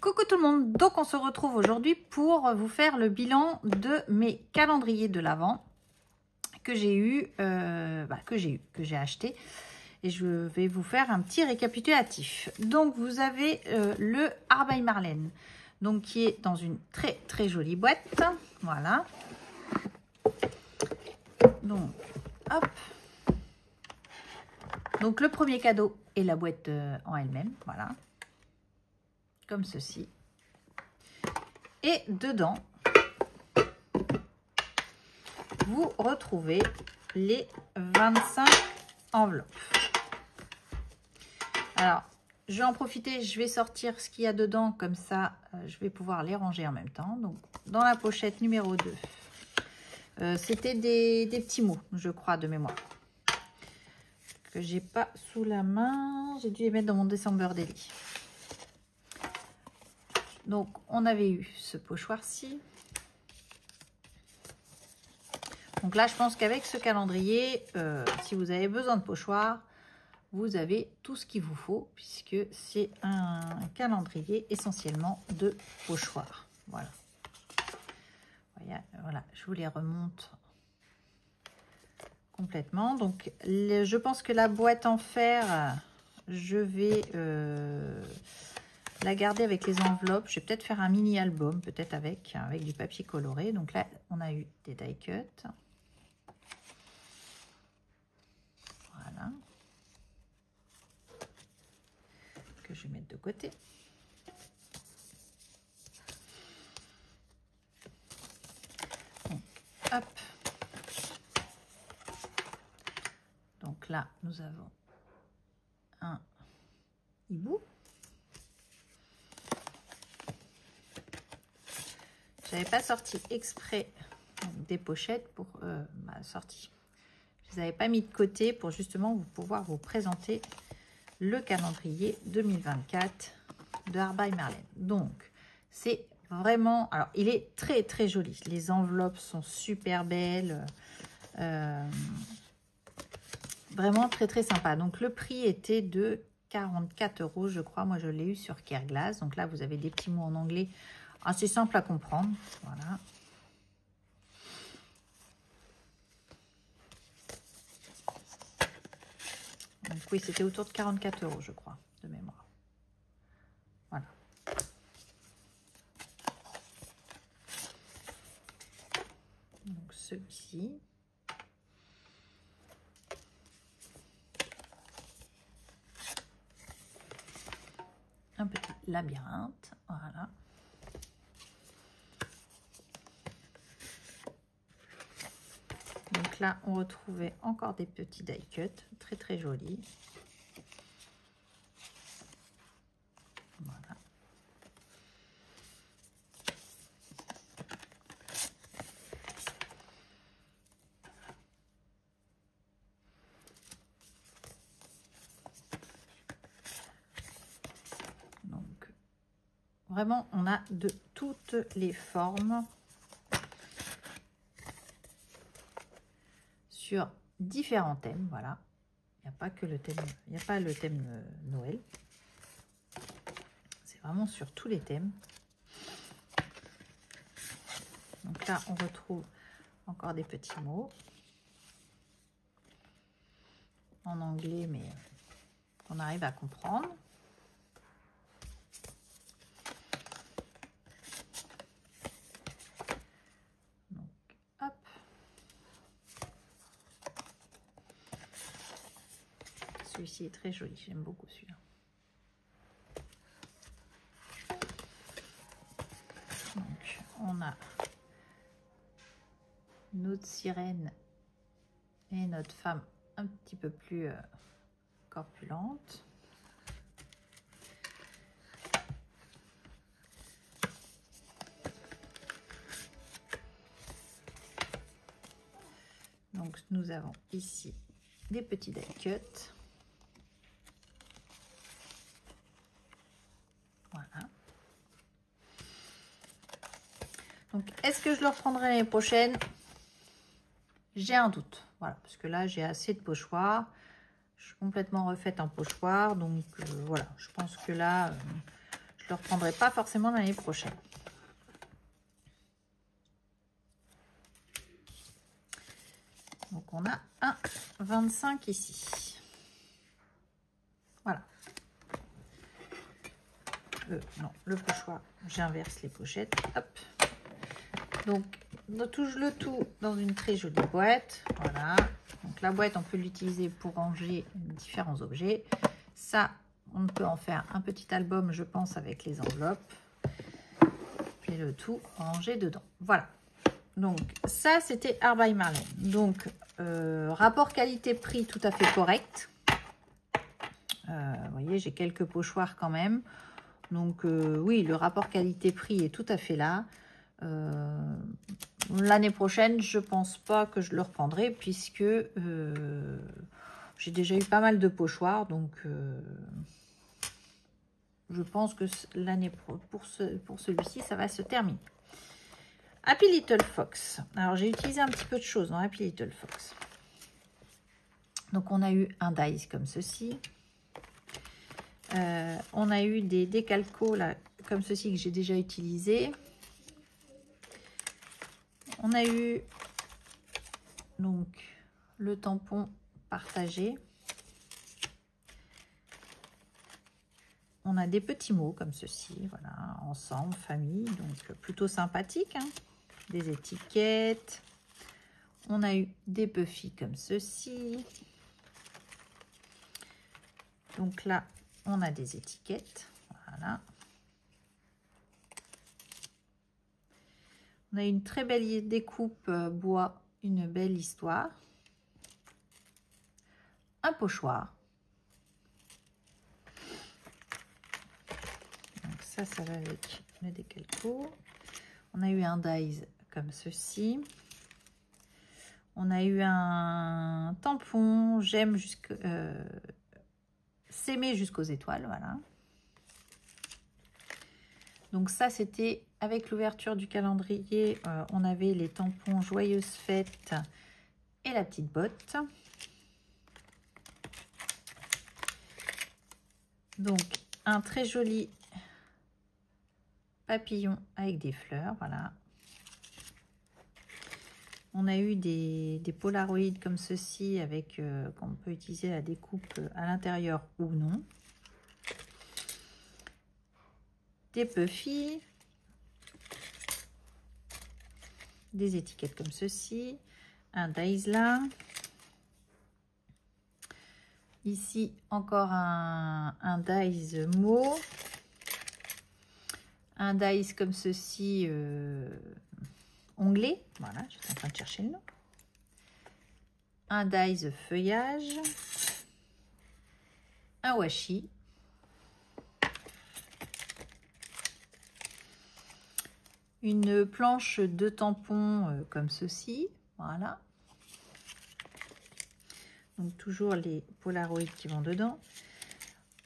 Coucou tout le monde, donc on se retrouve aujourd'hui pour vous faire le bilan de mes calendriers de l'Avent que j'ai acheté et je vais vous faire un petit récapitulatif. Donc vous avez le Art by Marlène, donc qui est dans une très jolie boîte, voilà. Donc hop, donc le premier cadeau est la boîte en elle-même, voilà. Comme ceci. Et dedans, vous retrouvez les 25 enveloppes. Alors, je vais en profiter, je vais sortir ce qu'il y a dedans, comme ça, je vais pouvoir les ranger en même temps. Donc, dans la pochette numéro 2, c'était des petits mots, je crois, de mémoire, que j'ai pas sous la main. J'ai dû les mettre dans mon December Daily. Donc, on avait eu ce pochoir-ci. Donc là, je pense qu'avec ce calendrier, si vous avez besoin de pochoir, vous avez tout ce qu'il vous faut, puisque c'est un calendrier essentiellement de pochoir. Voilà. Voilà, je vous les remonte complètement. Donc, je pense que la boîte en fer, je vais... la garder avec les enveloppes. Je vais peut-être faire un mini album, peut-être avec du papier coloré. Donc là, on a eu des die cuts. Voilà. Que je vais mettre de côté. Donc, hop. Donc là, nous avons un hibou. Je n'avais pas sorti exprès des pochettes pour ma sortie. Je ne les avais pas mis de côté pour justement pouvoir vous présenter le calendrier 2024 de Art by Marlène. Donc, c'est vraiment... Alors, il est très joli. Les enveloppes sont super belles. Vraiment très sympa. Donc, le prix était de 44 €, je crois. Moi, je l'ai eu sur Careglass. Donc là, vous avez des petits mots en anglais. Assez simple à comprendre, voilà. Donc oui, c'était autour de 44 €, je crois, de mémoire. Voilà. Donc celui-ci. Un petit labyrinthe, voilà. Donc là, on retrouvait encore des petits die cuts, très jolis. Voilà. Donc, vraiment, on a de toutes les formes. Sur différents thèmes, voilà. Il n'y a pas que le thème, il n'y a pas le thème Noël. C'est vraiment sur tous les thèmes. Donc là, on retrouve encore des petits mots en anglais, mais qu'on arrive à comprendre. Celui-ci est très joli, j'aime beaucoup celui-là. Donc, on a notre sirène et notre femme un petit peu plus corpulente. Donc, nous avons ici des petits die cuts. Voilà. Donc, est-ce que je le reprendrai l'année prochaine? J'ai un doute. Voilà, parce que là, j'ai assez de pochoirs. Je suis complètement refaite en pochoir. Donc, voilà, je pense que là, je le reprendrai pas forcément l'année prochaine. Donc, on a un 25 ici. Voilà. Non, le pochoir, j'inverse les pochettes. Hop. Donc, on touche le tout dans une très jolie boîte. Voilà. Donc, la boîte, on peut l'utiliser pour ranger différents objets. Ça, on peut en faire un petit album, je pense, avec les enveloppes. Puis le tout rangé dedans. Voilà. Donc, ça, c'était Art by Marlène. Donc, rapport qualité-prix tout à fait correct. Vous voyez, j'ai quelques pochoirs quand même. Donc, oui, le rapport qualité-prix est tout à fait là. L'année prochaine, je pense pas que je le reprendrai puisque j'ai déjà eu pas mal de pochoirs. Donc, je pense que l'année pour celui-ci, ça va se terminer. Happy Little Fox. Alors, j'ai utilisé un petit peu de choses dans Happy Little Fox. Donc, on a eu un dies comme ceci. On a eu des décalcos là, comme ceci que j'ai déjà utilisé. On a eu donc le tampon partagé. On a des petits mots comme ceci, voilà, ensemble, famille, donc plutôt sympathique, hein. Des étiquettes. On a eu des puffy comme ceci. Donc là, on a des étiquettes, voilà. On a une très belle découpe bois, une belle histoire. Un pochoir. Donc ça va avec le décalco. On a eu un dies comme ceci. On a eu un tampon, j'aime s'aimer jusqu'aux étoiles, voilà. Donc ça, c'était avec l'ouverture du calendrier, on avait les tampons Joyeuses Fêtes et la petite botte. Donc, un très joli papillon avec des fleurs, voilà. On a eu des polaroïdes comme ceci avec qu'on peut utiliser la découpe à l'intérieur ou non. Des puffy, des étiquettes comme ceci, un Daisla. Ici, encore un dies mot. Un dies comme ceci, onglet. Voilà, je suis en train de chercher le nom. Un dies feuillage. Un washi. Une planche de tampons comme ceci. Voilà. Donc, toujours les polaroïdes qui vont dedans.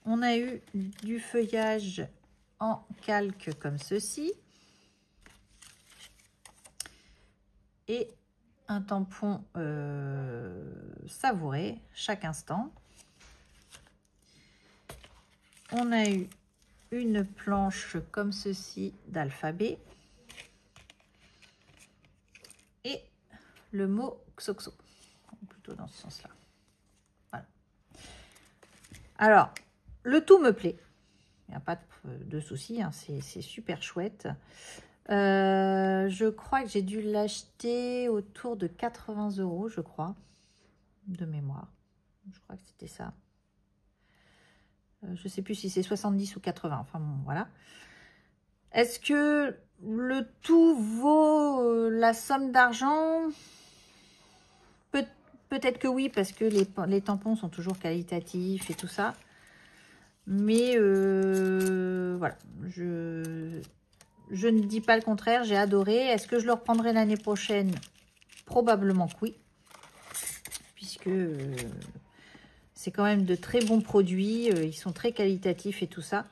On a eu du feuillage en calque comme ceci. Et un tampon savouré chaque instant. On a eu une planche comme ceci d'alphabet. Et le mot Xoxo. Plutôt dans ce sens-là. Voilà. Alors, le tout me plaît. Il n'y a pas de souci, hein, c'est super chouette. Je crois que j'ai dû l'acheter autour de 80 €, je crois, de mémoire. Je crois que c'était ça. Je ne sais plus si c'est 70 ou 80. Enfin bon, voilà. Est-ce que le tout vaut la somme d'argent? Peut-être que oui, parce que les tampons sont toujours qualitatifs et tout ça. Mais voilà, je ne dis pas le contraire, j'ai adoré. Est-ce que je le reprendrai l'année prochaine? Probablement que oui. Puisque c'est quand même de très bons produits. Ils sont très qualitatifs et tout ça.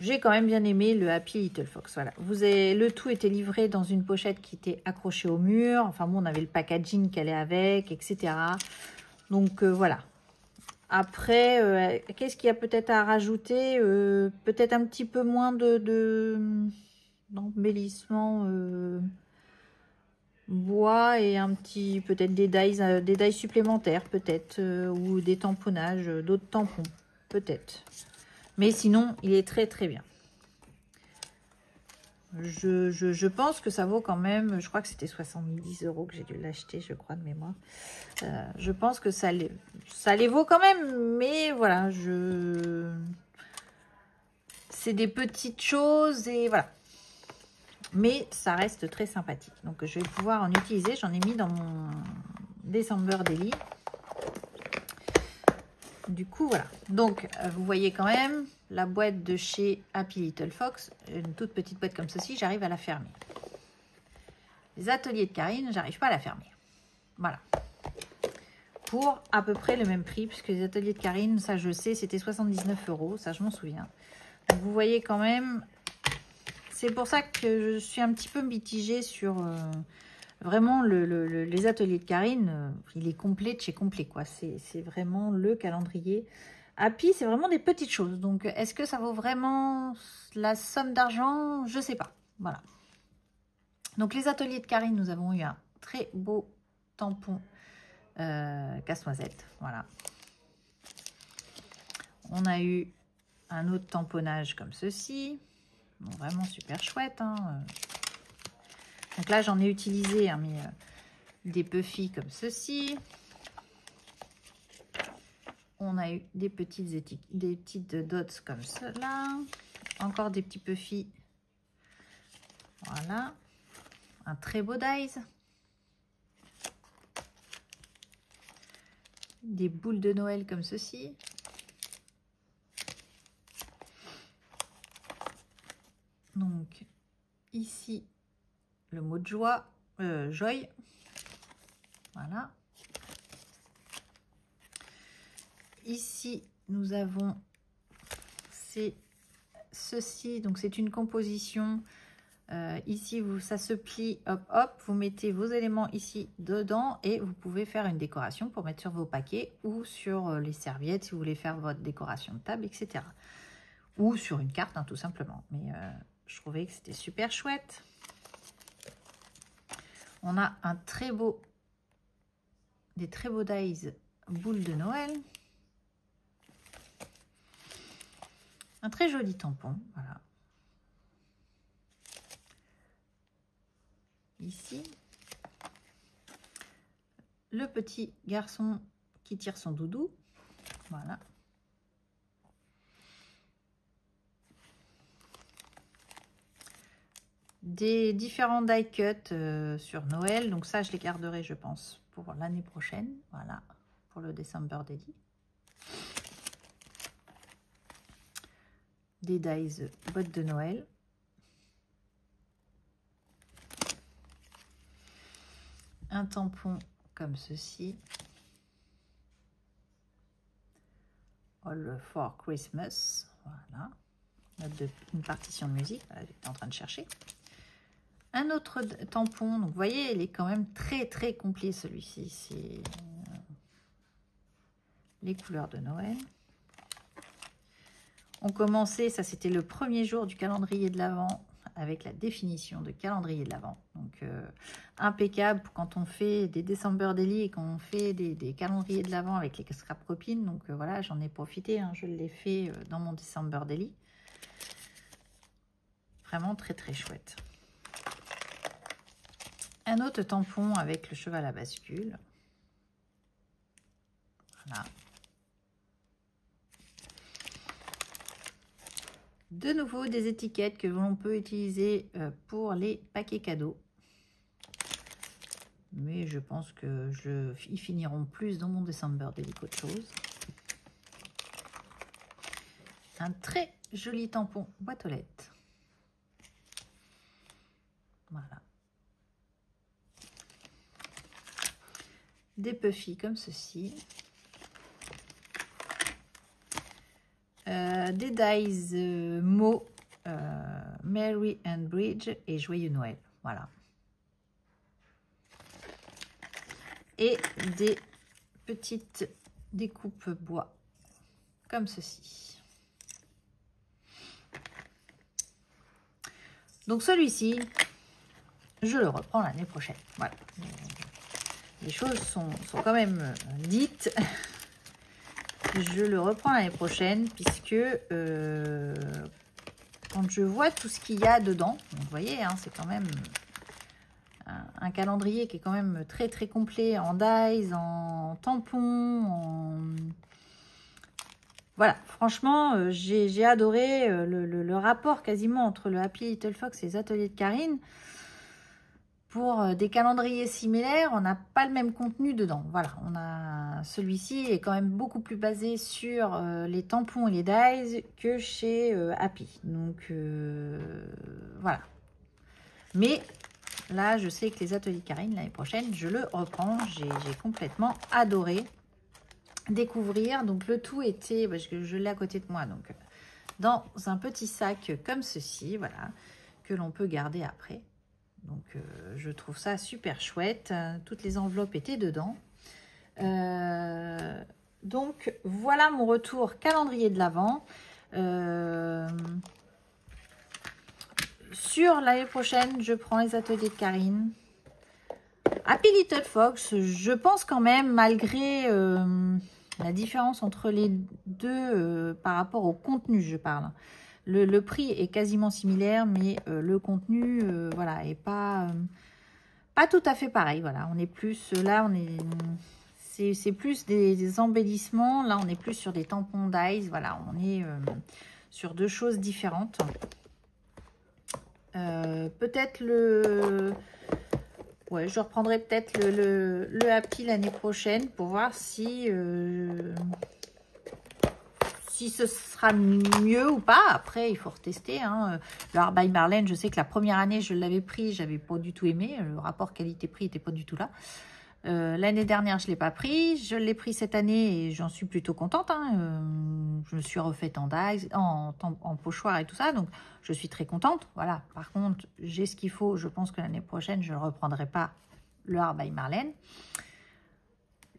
J'ai quand même bien aimé le Happy Little Fox. Voilà. Le tout était livré dans une pochette qui était accrochée au mur. Enfin bon, on avait le packaging qui allait avec, etc. Donc voilà. Après, qu'est-ce qu'il y a peut-être à rajouter? Peut-être un petit peu moins d'embellissement bois et un petit, peut-être des dies supplémentaires, peut-être, ou des tamponnages, d'autres tampons, peut-être. Mais sinon, il est très très bien. Je pense que ça vaut quand même, je crois que c'était 70 € que j'ai dû l'acheter, je crois, de mémoire. Je pense que ça les vaut quand même, mais voilà, c'est des petites choses et voilà. Mais ça reste très sympathique. Donc, je vais pouvoir en utiliser. J'en ai mis dans mon December Daily. Du coup, voilà. Donc, vous voyez quand même la boîte de chez Happy Little Fox. Une toute petite boîte comme ceci, j'arrive à la fermer. Les ateliers de Karine, j'arrive pas à la fermer. Voilà. Pour à peu près le même prix, puisque les ateliers de Karine, ça je sais, c'était 79 €. Ça, je m'en souviens. Donc, vous voyez quand même... C'est pour ça que je suis un petit peu mitigée sur vraiment les ateliers de Karine. Il est complet de chez complet, quoi. C'est vraiment le calendrier. Happy, c'est vraiment des petites choses. Donc, est-ce que ça vaut vraiment la somme d'argent? Je sais pas. Voilà. Donc, les ateliers de Karine, nous avons eu un très beau tampon casse-noisette. Voilà. On a eu un autre tamponnage comme ceci. Bon, vraiment super chouette. Hein. Donc là, j'en ai utilisé hein, mais, des puffy comme ceci. On a eu des petites dots comme cela. Encore des petits puffy. Voilà. Un très beau dies. Des boules de Noël comme ceci. Donc, ici, le mot de joie, joy. Voilà. Ici, nous avons ceci. Donc, c'est une composition. Ici, ça se plie, hop, hop. Vous mettez vos éléments ici dedans et vous pouvez faire une décoration pour mettre sur vos paquets ou sur les serviettes si vous voulez faire votre décoration de table, etc. Ou sur une carte, hein, tout simplement. Mais je trouvais que c'était super chouette. On a un des très beaux dies boules de Noël. Un très joli tampon, voilà. Ici, le petit garçon qui tire son doudou, voilà. Des différents die cuts sur Noël, donc ça je les garderai je pense pour l'année prochaine, voilà, pour le December Daily. Des dies bottes de Noël. Un tampon comme ceci. All for Christmas. Voilà. Une partition de musique. Voilà, j'étais en train de chercher. Un autre tampon. Donc, vous voyez, il est quand même très, très complet, celui-ci. C'est les couleurs de Noël. On commençait, ça c'était le premier jour du calendrier de l'Avent, avec la définition de calendrier de l'Avent. Donc, impeccable quand on fait des December Daily et quand on fait des calendriers de l'Avent avec les scrap copines. Donc, voilà, j'en ai profité. Hein, je l'ai fait dans mon December Daily. Vraiment très, très chouette. Un autre tampon avec le cheval à bascule. Voilà. De nouveau, des étiquettes que l'on peut utiliser pour les paquets cadeaux. Mais je pense que ils finiront plus dans mon December Daily qu'autre chose. Un très joli tampon boîte aux lettres. Voilà. Des puffy comme ceci. Des dies mots Mary and Bridge et Joyeux Noël. Voilà. Et des petites découpe bois comme ceci. Donc celui-ci, je le reprends l'année prochaine. Voilà. Les choses sont quand même dites. Je le reprends l'année prochaine puisque quand je vois tout ce qu'il y a dedans, vous voyez, hein, c'est quand même un calendrier qui est quand même très très complet en dies, en tampons, Voilà, franchement, j'ai adoré le rapport quasiment entre le Happy Little Fox et les ateliers de Karine. Pour des calendriers similaires, on n'a pas le même contenu dedans. Voilà, celui-ci est quand même beaucoup plus basé sur les tampons et les dies que chez Happy. Donc, voilà. Mais là, je sais que les ateliers de Karine, l'année prochaine, je le reprends. J'ai complètement adoré découvrir. Donc, le tout était, parce que je l'ai à côté de moi, donc dans un petit sac comme ceci, voilà, que l'on peut garder après. Donc, je trouve ça super chouette. Toutes les enveloppes étaient dedans. Donc, voilà mon retour calendrier de l'Avent. Sur l'année prochaine, je prends les ateliers de Karine. Happy Little Fox, je pense quand même, malgré la différence entre les deux par rapport au contenu, je parle. Le prix est quasiment similaire, mais le contenu, voilà, est pas tout à fait pareil. Voilà, on est plus là, c'est plus des embellissements. Là, on est plus sur des tampons dies. Voilà, on est sur deux choses différentes. Peut-être ouais, je reprendrai peut-être le Happy l'année prochaine pour voir si ce sera mieux ou pas. Après, il faut retester. Hein. Le Art by Marlène, je sais que la première année, je l'avais pris, j'avais pas du tout aimé. Le rapport qualité-prix n'était pas du tout là. L'année dernière, je ne l'ai pas pris. Je l'ai pris cette année et j'en suis plutôt contente. Hein. Je me suis refaite en dies, en pochoir et tout ça. Donc, je suis très contente. Voilà. Par contre, j'ai ce qu'il faut. Je pense que l'année prochaine, je ne reprendrai pas le Art by Marlène.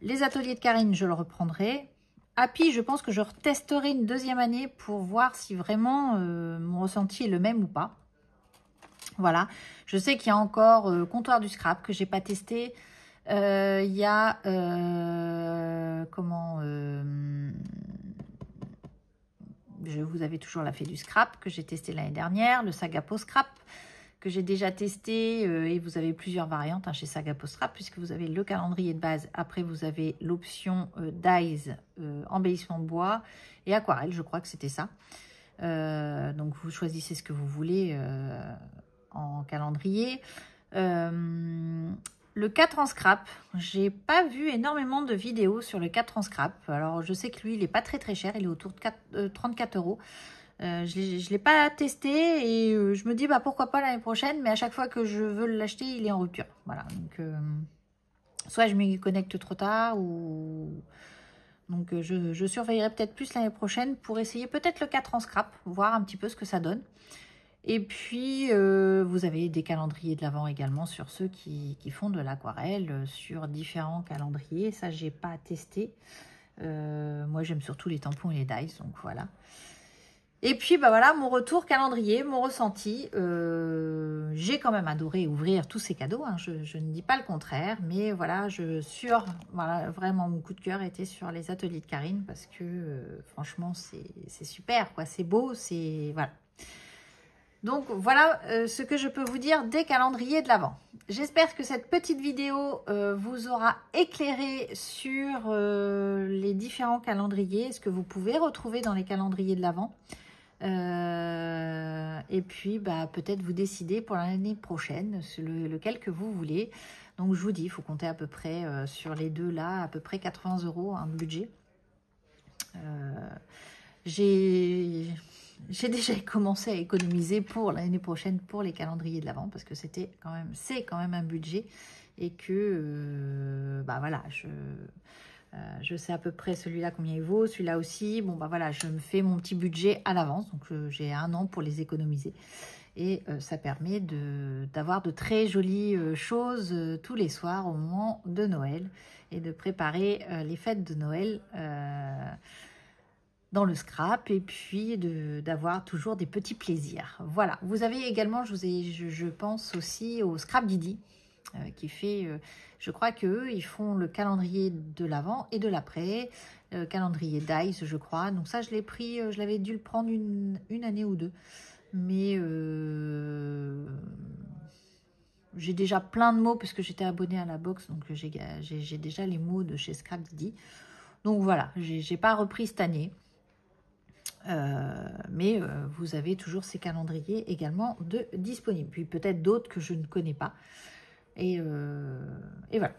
Les ateliers de Karine, je le reprendrai. Happy, je pense que je retesterai une deuxième année pour voir si vraiment mon ressenti est le même ou pas. Voilà. Je sais qu'il y a encore Comptoir du Scrap que j'ai pas testé. Il y a vous avez toujours la Fée du Scrap que j'ai testé l'année dernière, le Sagapo Scrap que j'ai déjà testé et vous avez plusieurs variantes hein, chez Sagapo Scrap puisque vous avez le calendrier de base, après vous avez l'option dies, embellissement bois et aquarelle, je crois que c'était ça. Donc vous choisissez ce que vous voulez en calendrier. Le 4 en scrap, j'ai pas vu énormément de vidéos sur le 4 en scrap. Alors, je sais que lui, il n'est pas très très cher. Il est autour de 34 €. Je ne l'ai pas testé et je me dis, bah, pourquoi pas l'année prochaine. Mais à chaque fois que je veux l'acheter, il est en rupture. Voilà. Donc, soit je m'y connecte trop tard ou... Donc, je surveillerai peut-être plus l'année prochaine pour essayer peut-être le 4 en scrap, voir un petit peu ce que ça donne. Et puis, vous avez des calendriers de l'Avent également sur ceux qui font de l'aquarelle, sur différents calendriers. Ça, j'ai pas testé. Moi, j'aime surtout les tampons et les dies, donc voilà. Et puis, bah voilà, mon retour calendrier, mon ressenti. J'ai quand même adoré ouvrir tous ces cadeaux, hein, je ne dis pas le contraire. Mais voilà, voilà, vraiment, mon coup de cœur était sur les ateliers de Karine parce que, franchement, c'est super, quoi. C'est beau, c'est... Voilà. Donc, voilà ce que je peux vous dire des calendriers de l'Avent. J'espère que cette petite vidéo vous aura éclairé sur les différents calendriers, ce que vous pouvez retrouver dans les calendriers de l'Avent. Et puis, bah, peut-être vous décider pour l'année prochaine, lequel que vous voulez. Donc, je vous dis, il faut compter à peu près sur les deux là, à peu près 80 € un budget. J'ai déjà commencé à économiser pour l'année prochaine pour les calendriers de l'Avent parce que c'est quand même un budget et que bah voilà, je sais à peu près celui-là combien il vaut, celui-là aussi. Bon bah voilà, je me fais mon petit budget à l'avance, donc j'ai 1 an pour les économiser. Et ça permet d'avoir de très jolies choses tous les soirs au moment de Noël et de préparer les fêtes de Noël dans le scrap et puis d'avoir toujours des petits plaisirs. Voilà, vous avez également, je pense aussi au Scrap Didi qui fait, je crois qu'eux, ils font le calendrier de l'avant et de l'après, calendrier Dice, je crois. Donc ça, je l'ai pris, je l'avais dû le prendre une année ou deux. Mais j'ai déjà plein de mots puisque j'étais abonnée à la box, donc j'ai déjà les mots de chez Scrap Didi. Donc voilà, j'ai pas repris cette année. Mais vous avez toujours ces calendriers également disponibles. Puis peut-être d'autres que je ne connais pas. Et voilà.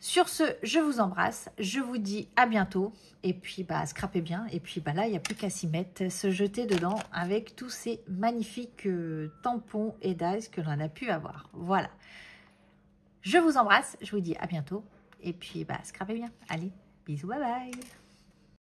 Sur ce, je vous embrasse. Je vous dis à bientôt. Et puis, scrapez bien. Et puis, là, il n'y a plus qu'à s'y mettre, se jeter dedans avec tous ces magnifiques tampons et dies que l'on a pu avoir. Voilà. Je vous embrasse. Je vous dis à bientôt. Et puis, scrapez bien. Allez, bisous, bye bye.